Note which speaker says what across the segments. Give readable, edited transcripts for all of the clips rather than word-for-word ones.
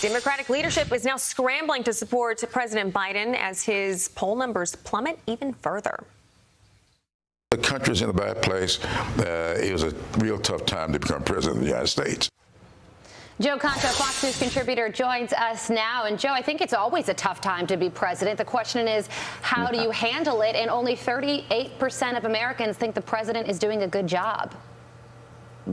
Speaker 1: Democratic leadership is now scrambling to support President Biden as his poll numbers plummet even further.
Speaker 2: The country's in a bad place. It was a real tough time to become president of the United States.
Speaker 3: Joe Concha, Fox News contributor, joins us now. And Joe, I think it's always a tough time to be president. The question is, how do you handle it? And only 38% of Americans think the president is doing a good job.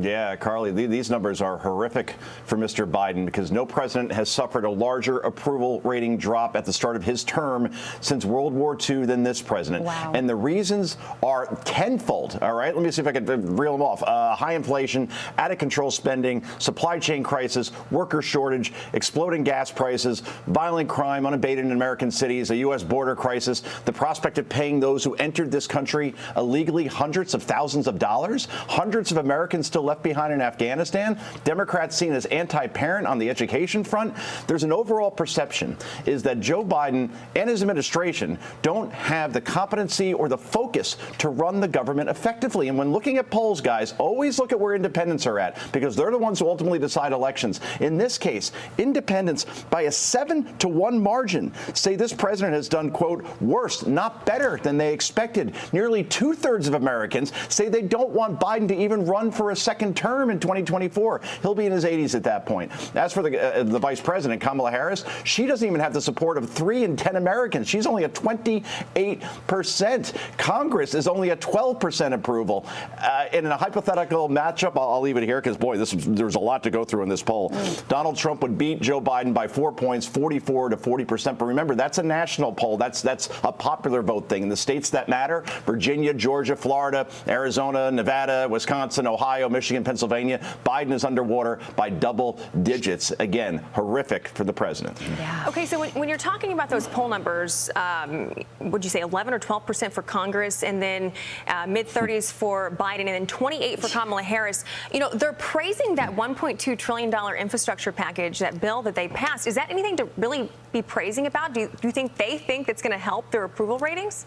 Speaker 4: Yeah, Carly, these numbers are horrific for Mr. Biden because no president has suffered a larger approval rating drop at the start of his term since World War II than this president.
Speaker 3: Wow.
Speaker 4: And the reasons are tenfold. All right, let me see if I can reel them off. High inflation, out of control spending, supply chain crisis, worker shortage, exploding gas prices, violent crime unabated in American cities, a U.S. border crisis, the prospect of paying those who entered this country illegally hundreds of thousands of dollars, hundreds of Americans still left behind in Afghanistan, Democrats seen as anti-parent on the education front. There's an overall perception is that Joe Biden and his administration don't have the competency or the focus to run the government effectively. And when looking at polls, guys, always look at where independents are at because they're the ones who ultimately decide elections. In this case, independents by a 7-to-1 margin say this president has done, quote, worse, not better than they expected. Nearly 2/3 of Americans say they don't want Biden to even run for a second term in 2024. He'll be in his 80s at that point. As for the vice president, Kamala Harris, she doesn't even have the support of 3 in 10 Americans. She's only at 28%. Congress is only at 12% approval. In a hypothetical matchup, I'll leave it here because, boy, there's a lot to go through in this poll. Donald Trump would beat Joe Biden by 4 points, 44 to 40%. But remember, that's a national poll. That's a popular vote thing. In the states that matter, Virginia, Georgia, Florida, Arizona, Nevada, Wisconsin, Ohio, Michigan, Pennsylvania, Biden is underwater by double digits. Again, horrific for the president.
Speaker 3: Yeah.
Speaker 1: Okay, so when you're talking about those poll numbers, would you say 11 or 12% for Congress and then mid-30s for Biden and then 28 for Kamala Harris? You know, they're praising that $1.2 trillion infrastructure package, that bill that they passed. Is that anything to really be praising about? Do you think they think that's going to help their approval ratings?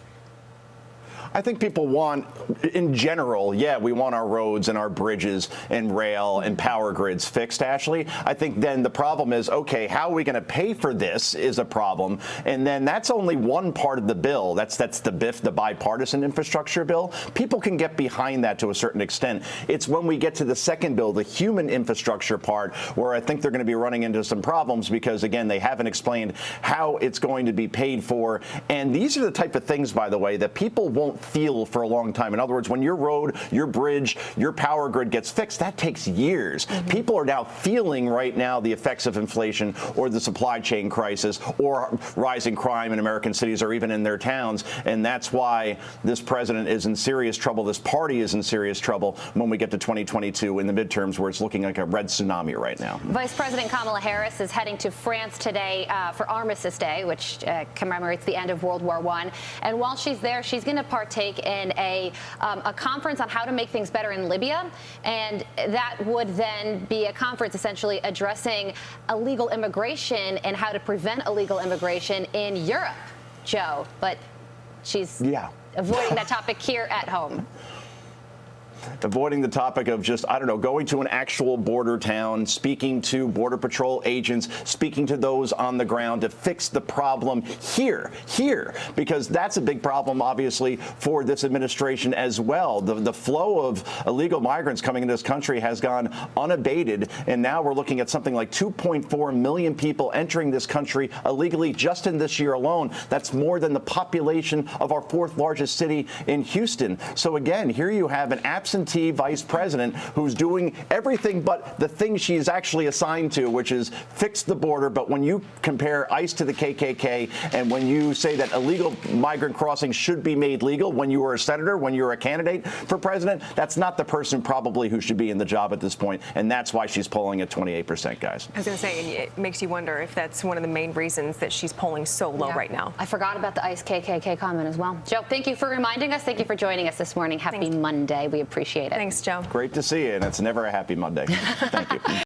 Speaker 4: I think people want, in general, yeah, we want our roads and our bridges and rail and power grids fixed, Ashley. I think then the problem is, okay, how are we going to pay for this is a problem. And then that's only one part of the bill. That's the BIF, the bipartisan infrastructure bill. People can get behind that to a certain extent. It's when we get to the second bill, the human infrastructure part, where I think they're going to be running into some problems because, again, they haven't explained how it's going to be paid for. And these are the type of things, by the way, that people won't feel for a long time. In other words, when your road, your bridge, your power grid gets fixed, that takes years. People are now feeling right now the effects of inflation or the supply chain crisis or rising crime in American cities or even in their towns. And that's why this president is in serious trouble. This party is in serious trouble when we get to 2022 in the midterms, where it's looking like a red tsunami right now.
Speaker 3: Vice President Kamala Harris is heading to France today for Armistice Day, which commemorates the end of World War I. And while she's there, she's going to partake in a conference on how to make things better in Libya. And that would then be a conference essentially addressing illegal immigration and how to prevent illegal immigration in Europe, Joe. But she's avoiding that topic here at home.
Speaker 4: Avoiding the topic of just, I don't know, going to an actual border town, speaking to Border Patrol agents, speaking to those on the ground to fix the problem here, because that's a big problem, obviously, for this administration as well. The flow of illegal migrants coming into this country has gone unabated, and now we're looking at something like 2.4 million people entering this country illegally just in this year alone. That's more than the population of our 4th largest city in Houston. So again, here you have an absentee vice president who's doing everything but the thing she's actually assigned to, which is fix the border. But when you compare ICE to the KKK and when you say that illegal migrant crossing should be made legal when you were a senator, when you were a candidate for president, that's not the person probably who should be in the job at this point. And that's why she's polling at 28%, guys.
Speaker 1: I was going to say, it makes you wonder if that's one of the main reasons that she's polling so low right now.
Speaker 3: I forgot about the ICE KKK comment as well. Joe, thank you for reminding us. Thank you for joining us this morning. Happy Monday. We appreciate it.
Speaker 1: Thanks, Joe.
Speaker 4: Great to see you, and it's never a happy Monday. Thank you.